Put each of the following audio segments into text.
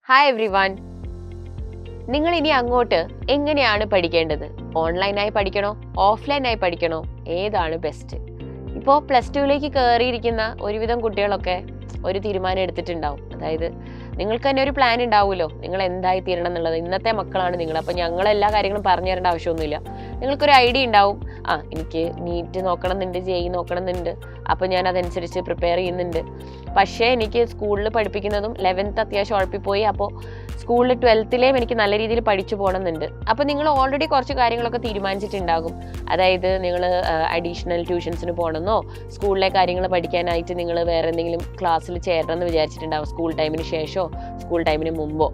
Hi every one. നിങ്ങൾ ഇനി അങ്ങോട്ട് എങ്ങനെയാണ് പഠിക്കേണ്ടത്? ഓൺലൈനായി പഠിക്കണോ, ഓഫ്ലൈനായി പഠിക്കണോ? ഏതാണ് ബെസ്റ്റ്? ഇപ്പോൾ +2ലേക്ക് കയറിയിരിക്കുന്ന ഒരുവിധം കുട്ടികളൊക്കെ ഒരു തീരുമാനം എടുത്തിട്ടുണ്ടാവും. അതായത് നിങ്ങൾക്ക് തന്നെ ഒരു പ്ലാൻ ഉണ്ടാവുമല്ലോ, നിങ്ങൾ എന്തായി തീരണം എന്നുള്ളത്. ഇന്നത്തെ മക്കളാണ് നിങ്ങൾ, അപ്പം ഞങ്ങൾ എല്ലാ കാര്യങ്ങളും പറഞ്ഞു തരേണ്ട ആവശ്യമൊന്നുമില്ല. നിങ്ങൾക്കൊരു ഐഡിയ ഉണ്ടാവും, എനിക്ക് നീറ്റ് നോക്കണം എന്നുണ്ട്, JEE നോക്കണം എന്നുണ്ട്, അപ്പോൾ ഞാൻ അതനുസരിച്ച് പ്രിപ്പയർ ചെയ്യുന്നുണ്ട്. പക്ഷേ എനിക്ക് സ്കൂളിൽ പഠിപ്പിക്കുന്നതും 11th അത്യാവശ്യം ഉഴപ്പിപ്പോയി, അപ്പോൾ സ്കൂളിൽ 12ലെയും എനിക്ക് നല്ല രീതിയിൽ പഠിച്ചു പോകണമെന്നുണ്ട്. അപ്പോൾ നിങ്ങൾ ഓൾറെഡി കുറച്ച് കാര്യങ്ങളൊക്കെ തീരുമാനിച്ചിട്ടുണ്ടാകും. അതായത് നിങ്ങൾ അഡീഷണൽ ട്യൂഷൻസിന് പോകണമെന്നോ, സ്കൂളിലെ കാര്യങ്ങൾ പഠിക്കാനായിട്ട് നിങ്ങൾ വേറെ എന്തെങ്കിലും ക്ലാസ്സിൽ ചേരണമെന്ന് വിചാരിച്ചിട്ടുണ്ടാവും, സ്കൂൾ ടൈമിന് ശേഷമോ സ്കൂൾ ടൈമിന് മുമ്പോ.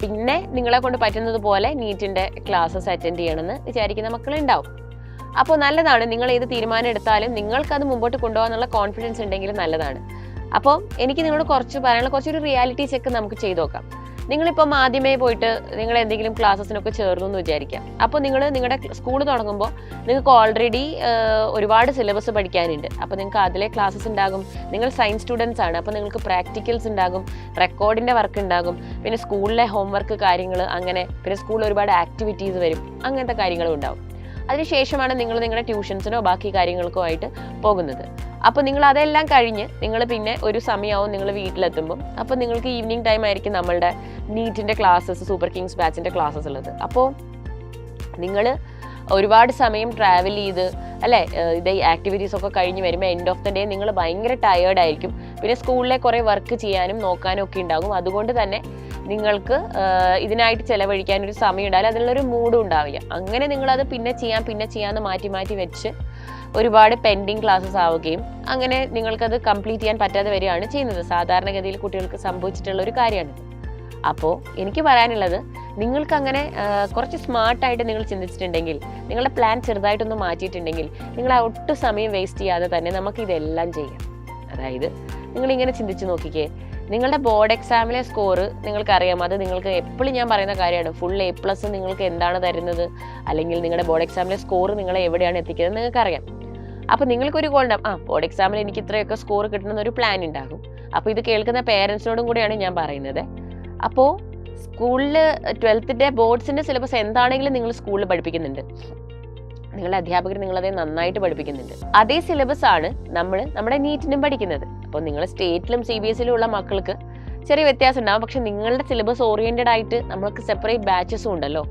പിന്നെ നിങ്ങളെ കൊണ്ട് പറ്റുന്നത് പോലെ നീറ്റിൻ്റെ ക്ലാസ്സസ് അറ്റൻഡ് ചെയ്യണമെന്ന് വിചാരിക്കുന്ന മക്കളുണ്ടാവും. അപ്പോൾ നല്ലതാണ്, നിങ്ങൾ ഏത് തീരുമാനം എടുത്താലും നിങ്ങൾക്കത് മുമ്പോട്ട് കൊണ്ടുപോകാനുള്ള കോൺഫിഡൻസ് ഉണ്ടെങ്കിൽ നല്ലതാണ്. അപ്പോൾ എനിക്ക് നിങ്ങളോട് കുറച്ച് പറയാനുള്ള കുറച്ചൊരു റിയാലിറ്റി ചെക്ക് നമുക്ക് ചെയ്ത് നോക്കാം. നിങ്ങളിപ്പം ആദ്യമേ പോയിട്ട് നിങ്ങൾ എന്തെങ്കിലും ക്ലാസ്സസിനൊക്കെ ചേർന്നു എന്ന് വിചാരിക്കാം. അപ്പോൾ നിങ്ങൾ നിങ്ങളുടെ സ്കൂൾ തുടങ്ങുമ്പോൾ നിങ്ങൾക്ക് ഓൾറെഡി ഒരുപാട് സിലബസ് പഠിക്കാനുണ്ട്. അപ്പോൾ നിങ്ങൾക്ക് അതിലെ ക്ലാസ്സസ് ഉണ്ടാകും. നിങ്ങൾ സയൻസ് സ്റ്റുഡൻസ് ആണ്, അപ്പോൾ നിങ്ങൾക്ക് പ്രാക്ടിക്കൽസ് ഉണ്ടാകും, റെക്കോർഡിൻ്റെ വർക്ക് ഉണ്ടാകും, പിന്നെ സ്കൂളിലെ ഹോംവർക്ക് കാര്യങ്ങൾ, അങ്ങനെ പിന്നെ സ്കൂളിൽ ഒരുപാട് ആക്ടിവിറ്റീസ് വരും, അങ്ങനത്തെ കാര്യങ്ങളും ഉണ്ടാവും. അതിനുശേഷമാണ് നിങ്ങൾ നിങ്ങളുടെ ട്യൂഷൻസിനോ ബാക്കി കാര്യങ്ങൾക്കോ ആയിട്ട് പോകുന്നത്. അപ്പോൾ നിങ്ങൾ അതെല്ലാം കഴിഞ്ഞ് നിങ്ങൾ പിന്നെ ഒരു സമയമാവും നിങ്ങൾ വീട്ടിലെത്തുമ്പം. അപ്പോൾ നിങ്ങൾക്ക് ഈവനിങ് ടൈം ആയിരിക്കും നമ്മളുടെ നീറ്റിൻ്റെ ക്ലാസ്സസ്, സൂപ്പർ കിങ്സ് ബാച്ചിൻ്റെ ക്ലാസ്സസ് ഉള്ളത്. അപ്പോൾ നിങ്ങൾ ഒരുപാട് സമയം ട്രാവൽ ചെയ്ത് അല്ലേ, ഇത് ആക്ടിവിറ്റീസ് ഒക്കെ കഴിഞ്ഞ് വരുമ്പോൾ എൻഡ് ഓഫ് ദ ഡേ നിങ്ങൾ ഭയങ്കര ടയേർഡ് ആയിരിക്കും. പിന്നെ സ്കൂളിലെ കുറേ വർക്ക് ചെയ്യാനും നോക്കാനും ഒക്കെ ഉണ്ടാകും. അതുകൊണ്ട് തന്നെ നിങ്ങൾക്ക് ഇതിനായിട്ട് ചിലവഴിക്കാനൊരു സമയം ഉണ്ടാവില്ല, അതിനുള്ളൊരു മൂഡും ഉണ്ടാവില്ല. അങ്ങനെ നിങ്ങളത് പിന്നെ ചെയ്യാമെന്ന് മാറ്റി മാറ്റി വെച്ച് ഒരുപാട് പെൻഡിങ് ക്ലാസ്സസ് ആവുകയും അങ്ങനെ നിങ്ങൾക്കത് കംപ്ലീറ്റ് ചെയ്യാൻ പറ്റാതെ വരികയാണ് ചെയ്യുന്നത്. സാധാരണഗതിയിൽ കുട്ടികൾക്ക് സംഭവിച്ചിട്ടുള്ള ഒരു കാര്യമാണിത്. അപ്പോൾ എനിക്ക് പറയാനുള്ളത്, നിങ്ങൾക്ക് അങ്ങനെ കുറച്ച് സ്മാർട്ടായിട്ട് നിങ്ങൾ ചിന്തിച്ചിട്ടുണ്ടെങ്കിൽ, നിങ്ങളുടെ പ്ലാൻ ചെറുതായിട്ടൊന്ന് മാറ്റിയിട്ടുണ്ടെങ്കിൽ, നിങ്ങൾ ഒട്ടും സമയം വേസ്റ്റ് ചെയ്യാതെ തന്നെ നമുക്ക് ഇതെല്ലാം ചെയ്യാം. അതായത് നിങ്ങളിങ്ങനെ ചിന്തിച്ച് നോക്കിക്കേ, നിങ്ങളുടെ ബോർഡ് എക്സാമിലെ സ്കോർ നിങ്ങൾക്കറിയാം. അത് നിങ്ങൾക്ക് എപ്പോഴും ഞാൻ പറയുന്ന കാര്യമാണ്. ഫുൾ A+ നിങ്ങൾക്ക് എന്താണ് തരുന്നത്, അല്ലെങ്കിൽ നിങ്ങളുടെ ബോർഡ് എക്സാമിലെ സ്കോർ നിങ്ങളെ എവിടെയാണ് എത്തിക്കുന്നത് നിങ്ങൾക്കറിയാം. അപ്പോൾ നിങ്ങൾക്കൊരു ഗോൾ ഉണ്ടാകും, ബോർഡ് എക്സാമിൽ എനിക്ക് ഇത്രയൊക്കെ സ്കോർ കിട്ടണമെന്നൊരു പ്ലാൻ ഉണ്ടാകും. അപ്പോൾ ഇത് കേൾക്കുന്ന പേരൻസിനോടും കൂടിയാണ് ഞാൻ പറയുന്നത്. അപ്പോൾ സ്കൂളിൽ 12th ബോർഡ്സിൻ്റെ സിലബസ് എന്താണെങ്കിലും നിങ്ങൾ സ്കൂളിൽ പഠിപ്പിക്കുന്നുണ്ട്, നിങ്ങളുടെ അധ്യാപകർ നിങ്ങളതേ നന്നായിട്ട് പഠിപ്പിക്കുന്നുണ്ട്. അതേ സിലബസ് ആണ് നമ്മുടെ നീറ്റിനും പഠിക്കുന്നത്. അപ്പോൾ നിങ്ങൾ സ്റ്റേറ്റിലും CBSE ഉള്ള മക്കൾക്ക് ചെറിയ വ്യത്യാസം ഉണ്ടാകും. പക്ഷെ നിങ്ങളുടെ സിലബസ് ഓറിയൻറ്റഡ് ആയിട്ട് നമ്മൾക്ക് സെപ്പറേറ്റ് ബാച്ചസും ഉണ്ടല്ലോ.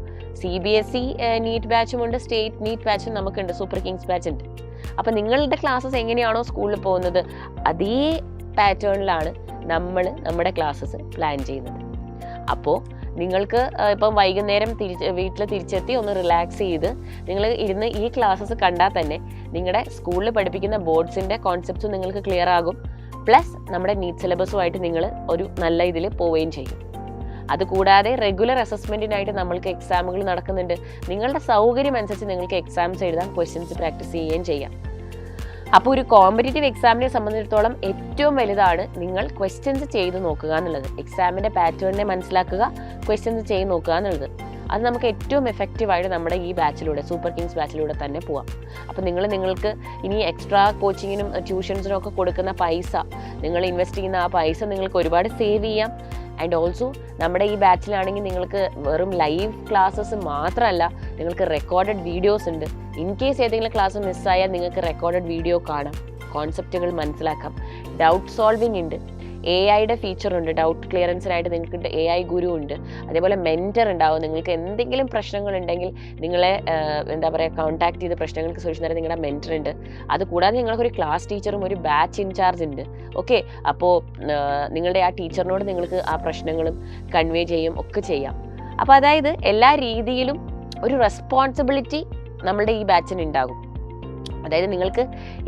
CBSE നീറ്റ് ബാച്ചും ഉണ്ട്, സ്റ്റേറ്റ് നീറ്റ് ബാച്ചും നമുക്കുണ്ട്, സൂപ്പർ കിങ്സ് ബാച്ച് ഉണ്ട്. അപ്പോൾ നിങ്ങളുടെ ക്ലാസ്സസ് എങ്ങനെയാണോ സ്കൂളിൽ പോകുന്നത് അതേ പാറ്റേണിലാണ് നമ്മുടെ ക്ലാസ്സസ് പ്ലാൻ ചെയ്യുന്നത്. അപ്പോൾ നിങ്ങൾക്ക് ഇപ്പം വൈകുന്നേരം വീട്ടിൽ തിരിച്ചെത്തി ഒന്ന് റിലാക്സ് ചെയ്ത് നിങ്ങൾ ഇരുന്ന് ഈ ക്ലാസ്സസ് കണ്ടാൽ തന്നെ നിങ്ങളുടെ സ്കൂളിൽ പഠിപ്പിക്കുന്ന ബോർഡ്സിൻ്റെ കോൺസെപ്റ്റ്സും നിങ്ങൾക്ക് ക്ലിയർ ആകും. പ്ലസ് നമ്മുടെ നീറ്റ് സിലബസുമായിട്ട് നിങ്ങൾ ഒരു നല്ല ഇതിൽ പോവുകയും ചെയ്യും. അതുകൂടാതെ റെഗുലർ അസസ്മെൻറ്റിനായിട്ട് നമ്മൾക്ക് എക്സാമുകൾ നടക്കുന്നുണ്ട്. നിങ്ങളുടെ സൗകര്യം അനുസരിച്ച് നിങ്ങൾക്ക് എക്സാംസ് എഴുതാം, ക്വസ്റ്റ്യൻസ് പ്രാക്ടീസ് ചെയ്യുകയും ചെയ്യാം. അപ്പോൾ ഒരു കോമ്പറ്റേറ്റീവ് എക്സാമിനെ സംബന്ധിച്ചിടത്തോളം ഏറ്റവും വലുതാണ് നിങ്ങൾ ക്വസ്റ്റ്യൻസ് ചെയ്ത് നോക്കുക എന്നുള്ളത്. എക്സാമിൻ്റെ പാറ്റേണിനെ മനസ്സിലാക്കുക, ക്വസ്റ്റ്യൻസ് ചെയ്ത് നോക്കുക എന്നുള്ളത്. അത് നമുക്ക് ഏറ്റവും എഫക്റ്റീവായിട്ട് നമ്മുടെ ഈ ബാച്ചിലൂടെ, സൂപ്പർ കിങ്സ് ബാച്ചിലൂടെ തന്നെ പോവാം. അപ്പോൾ നിങ്ങൾക്ക് ഇനി എക്സ്ട്രാ കോച്ചിങ്ങിനും ട്യൂഷൻസിനും ഒക്കെ കൊടുക്കുന്ന പൈസ, നിങ്ങൾ ഇൻവെസ്റ്റ് ചെയ്യുന്ന ആ പൈസ നിങ്ങൾക്ക് ഒരുപാട് സേവ് ചെയ്യാം. ആൻഡ് ഓൾസോ നമ്മുടെ ഈ ബാച്ചിലാണെങ്കിൽ നിങ്ങൾക്ക് വെറും ലൈവ് ക്ലാസ്സസ് മാത്രമല്ല, നിങ്ങൾക്ക് റെക്കോർഡഡ് വീഡിയോസ് ഉണ്ട്. ഇൻ കേസ് ഏതെങ്കിലും ക്ലാസ് മിസ്സായാൽ നിങ്ങൾക്ക് റെക്കോർഡഡ് വീഡിയോ കാണാം, കോൺസെപ്റ്റുകൾ മനസ്സിലാക്കാം. ഡൗട്ട് സോൾവിങ് ഉണ്ട്, AI ഫീച്ചർ ഉണ്ട്, ഡൗട്ട് ക്ലിയറൻസിനായിട്ട് നിങ്ങൾക്ക് AI ഗുരു ഉണ്ട്. അതേപോലെ മെൻറ്റർ ഉണ്ടാവും. നിങ്ങൾക്ക് എന്തെങ്കിലും പ്രശ്നങ്ങളുണ്ടെങ്കിൽ നിങ്ങളെ കോൺടാക്ട് ചെയ്ത് പ്രശ്നങ്ങൾക്ക് സൊല്യൂഷൻ തരാൻ നിങ്ങളുടെ മെൻറ്റർ ഉണ്ട്. അതുകൂടാതെ നിങ്ങൾക്കൊരു ക്ലാസ് ടീച്ചറും ഒരു ബാച്ച് ഇൻചാർജ് ഉണ്ട്. ഓക്കെ, അപ്പോൾ നിങ്ങളുടെ ആ ടീച്ചറിനോട് നിങ്ങൾക്ക് ആ പ്രശ്നങ്ങളും കൺവേ ചെയ്യും ഒക്കെ ചെയ്യാം. അപ്പോൾ അതായത് എല്ലാ രീതിയിലും ഒരു റെസ്പോൺസിബിലിറ്റി നമ്മളുടെ ഈ ബാച്ചിന് ഉണ്ടാകും. അതായത് നിങ്ങൾക്ക്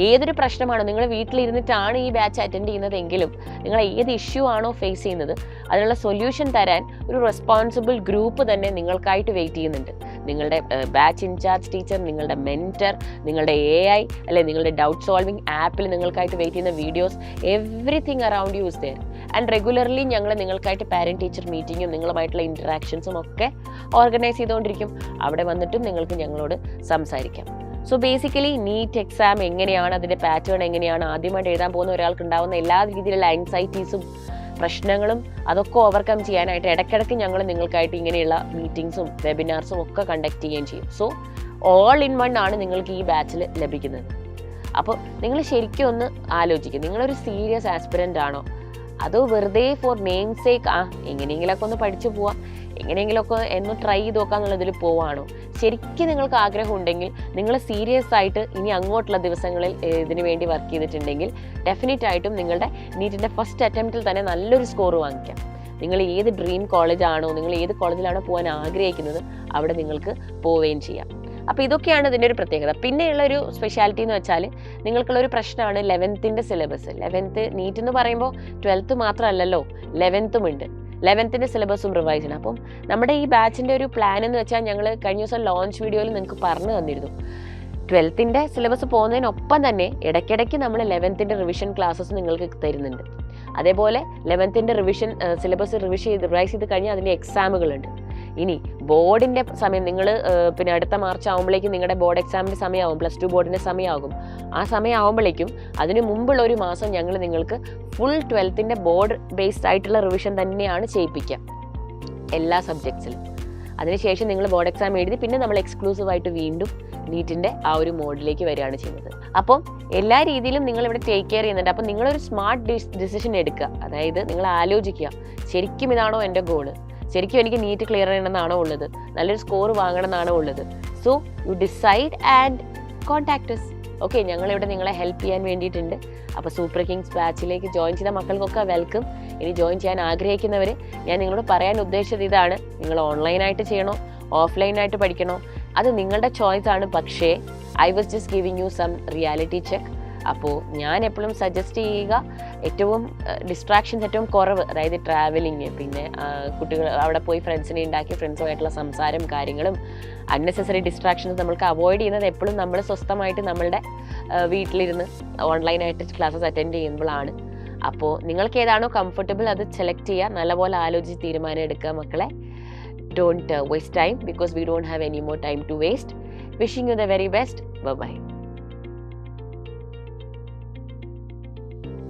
ഏതൊരു പ്രശ്നമാണോ, നിങ്ങൾ വീട്ടിലിരുന്നിട്ടാണ് ഈ ബാച്ച് അറ്റൻഡ് ചെയ്യുന്നതെങ്കിലും നിങ്ങൾ ഏത് ഇഷ്യൂ ആണോ ഫേസ് ചെയ്യുന്നത് അതിനുള്ള സൊല്യൂഷൻ തരാൻ ഒരു റെസ്പോൺസിബിൾ ഗ്രൂപ്പ് തന്നെ നിങ്ങൾക്കായിട്ട് വെയിറ്റ് ചെയ്യുന്നുണ്ട്. നിങ്ങളുടെ ബാച്ച് ഇൻചാർജ് ടീച്ചർ, നിങ്ങളുടെ മെൻറ്റർ, നിങ്ങളുടെ AI അല്ലെ നിങ്ങളുടെ ഡൗട്ട് സോൾവിങ് ആപ്പിൽ നിങ്ങൾക്കായിട്ട് വെയിറ്റ് ചെയ്യുന്ന videos, everything around you is there. And regularly ഞങ്ങൾ നിങ്ങൾക്കായിട്ട് പാരൻറ്റ് ടീച്ചർ മീറ്റിങ്ങും നിങ്ങളുമായിട്ടുള്ള ഇൻറ്ററാക്ഷൻസും ഒക്കെ ഓർഗനൈസ് ചെയ്തുകൊണ്ടിരിക്കും. അവിടെ വന്നിട്ടും നിങ്ങൾക്ക് ഞങ്ങളോട് സംസാരിക്കാം. സോ ബേസിക്കലി നീറ്റ് എക്സാം എങ്ങനെയാണ്, അതിൻ്റെ പാറ്റേൺ എങ്ങനെയാണ്, ആദ്യമായിട്ട് എഴുതാൻ പോകുന്ന ഒരാൾക്ക് ഉണ്ടാകുന്ന എല്ലാ രീതിയിലുള്ള ആങ്സൈറ്റീസും പ്രശ്നങ്ങളും അതൊക്കെ ഓവർകം ചെയ്യാനായിട്ട് ഇടയ്ക്കിടയ്ക്ക് ഞങ്ങൾ നിങ്ങൾക്കായിട്ട് ഇങ്ങനെയുള്ള മീറ്റിംഗ്സും വെബിനാർസും ഒക്കെ കണ്ടക്ട് ചെയ്യുകയും ചെയ്യും. സോ ഓൾ ഇൻ വൺ ആണ് നിങ്ങൾക്ക് ഈ ബാച്ചിൽ ലഭിക്കുന്നത്. അപ്പോൾ നിങ്ങൾ ശരിക്കും ഒന്ന് ആലോചിക്കും, നിങ്ങളൊരു സീരിയസ് ആസ്പിരൻ്റ് ആണോ, അതോ വെറുതെ ഫോർ നെയിം സേക്ക് എങ്ങനെയെങ്കിലുമൊക്കെ ഒന്ന് പഠിച്ചു പോവാം, എങ്ങനെയെങ്കിലുമൊക്കെ ഒന്ന് ട്രൈ ചെയ്ത് നോക്കാം എന്നുള്ളതിൽ പോവാണോ? ശരിക്കും നിങ്ങൾക്ക് ആഗ്രഹം ഉണ്ടെങ്കിൽ, നിങ്ങൾ സീരിയസ് ആയിട്ട് ഇനി അങ്ങോട്ടുള്ള ദിവസങ്ങളിൽ ഇതിനു വേണ്ടി വർക്ക് ചെയ്തിട്ടുണ്ടെങ്കിൽ ഡെഫിനറ്റ് ആയിട്ടും നിങ്ങളുടെ നീറ്റിൻ്റെ ഫസ്റ്റ് അറ്റംപ്റ്റിൽ തന്നെ നല്ലൊരു സ്കോർ വാങ്ങിക്കാം. നിങ്ങൾ ഏത് ഡ്രീം കോളേജാണോ, നിങ്ങൾ ഏത് കോളേജിലാണോ പോകാൻ ആഗ്രഹിക്കുന്നത് അവിടെ നിങ്ങൾക്ക് പോവുകയും ചെയ്യാം. അപ്പോൾ ഇതൊക്കെയാണ് ഇതിൻ്റെ ഒരു പ്രത്യേകത. പിന്നെയുള്ളൊരു സ്പെഷ്യാലിറ്റി എന്ന് വെച്ചാൽ, നിങ്ങൾക്കുള്ളൊരു പ്രശ്നമാണ് 11th സിലബസ്. 11th നീറ്റ് എന്ന് പറയുമ്പോൾ 12th മാത്രമല്ലല്ലോ, 11th ഉണ്ട്. 11th സിലബസും റിവൈസ് ചെയ്യണം. അപ്പം നമ്മുടെ ഈ ബാച്ചിൻ്റെ ഒരു പ്ലാൻ എന്ന് വെച്ചാൽ, ഞങ്ങൾ കഴിഞ്ഞ ദിവസം ലോഞ്ച് വീഡിയോയിൽ നിങ്ങൾക്ക് പറഞ്ഞു തന്നിരുന്നു. 12th സിലബസ് പോകുന്നതിനൊപ്പം തന്നെ ഇടയ്ക്കിടയ്ക്ക് നമ്മൾ 11th റിവിഷൻ ക്ലാസ്സസ് നിങ്ങൾക്ക് തരുന്നുണ്ട്. അതേപോലെ 11th റിവിഷൻ സിലബസ് റിവൈസ് ചെയ്ത് കഴിഞ്ഞാൽ അതിൻ്റെ എക്സാമുകളുണ്ട്. ഇനി ബോർഡിൻ്റെ സമയം, നിങ്ങൾ പിന്നെ അടുത്ത മാർച്ച് ആകുമ്പോഴേക്കും നിങ്ങളുടെ ബോർഡ് എക്സാമിൻ്റെ സമയമാകും, +2 ബോർഡിൻ്റെ സമയമാകും. ആ സമയമാകുമ്പോഴേക്കും അതിന് മുമ്പുള്ള ഒരു മാസം ഞങ്ങൾ നിങ്ങൾക്ക് ഫുൾ 12th ബോർഡ് ബേസ്ഡ് ആയിട്ടുള്ള റിവിഷൻ തന്നെയാണ് ചെയ്യിപ്പിക്കുക എല്ലാ സബ്ജക്ട്സിലും. അതിനുശേഷം നിങ്ങൾ ബോർഡ് എക്സാം എഴുതി പിന്നെ നമ്മൾ എക്സ്ക്ലൂസീവായിട്ട് വീണ്ടും നീറ്റിൻ്റെ ആ ഒരു മോഡിലേക്ക് വരികയാണ് ചെയ്യുന്നത്. അപ്പം എല്ലാ രീതിയിലും നിങ്ങളിവിടെ ടേക്ക് കെയർ ചെയ്യുന്നുണ്ട്. അപ്പം നിങ്ങളൊരു സ്മാർട്ട് ഡിസിഷൻ എടുക്കുക. അതായത് നിങ്ങൾ ആലോചിക്കുക, ശരിക്കും ഇതാണോ എൻ്റെ ഗോള്, ശരിക്കും എനിക്ക് നീറ്റ് ക്ലിയർ ചെയ്യണമെന്നാണോ ഉള്ളത്, നല്ലൊരു സ്കോർ വാങ്ങണമെന്നാണോ ഉള്ളത്. So you decide and contact us. Okay, ഞങ്ങളിവിടെ നിങ്ങളെ ഹെൽപ്പ് ചെയ്യാൻ വേണ്ടിയിട്ടുണ്ട്. അപ്പോൾ സൂപ്പർ കിങ്സ് ബാച്ചിലേക്ക് ജോയിൻ ചെയ്ത മക്കൾക്കൊക്കെ വെൽക്കം. ഇനി ജോയിൻ ചെയ്യാൻ ആഗ്രഹിക്കുന്നവർ, ഞാൻ നിങ്ങളോട് പറയാൻ ഉദ്ദേശിച്ചത് ഇതാണ്: നിങ്ങൾ ഓൺലൈനായിട്ട് ചെയ്യണോ ഓഫ്ലൈനായിട്ട് പഠിക്കണോ അത് നിങ്ങളുടെ ചോയ്സ് ആണ്. പക്ഷേ I was just giving you some reality check. അപ്പോൾ ഞാൻ എപ്പോഴും സജസ്റ്റ് ചെയ്യുക, ഏറ്റവും ഡിസ്ട്രാക്ഷൻസ് ഏറ്റവും കുറവ്, അതായത് ട്രാവലിങ്, പിന്നെ കുട്ടികൾ അവിടെ പോയി ഫ്രണ്ട്സിനെ ഉണ്ടാക്കി ഫ്രണ്ട്സുമായിട്ടുള്ള സംസാരം, കാര്യങ്ങളും അൺനെസസറി ഡിസ്ട്രാക്ഷൻസ് നമ്മൾക്ക് അവോയ്ഡ് ചെയ്യുന്നത് എപ്പോഴും നമ്മൾ സ്വസ്ഥമായിട്ട് നമ്മളുടെ വീട്ടിലിരുന്ന് ഓൺലൈനായിട്ട് ക്ലാസ്സസ് അറ്റൻഡ് ചെയ്യുമ്പോഴാണ്. അപ്പോൾ നിങ്ങൾക്ക് ഏതാണോ കംഫർട്ടബിൾ അത് സെലക്ട് ചെയ്യുക, നല്ലപോലെ ആലോചിച്ച് തീരുമാനം എടുക്കുക മക്കളെ. Don't waste time because we don't have any more time to waste. Wishing you the very best. Bye-bye.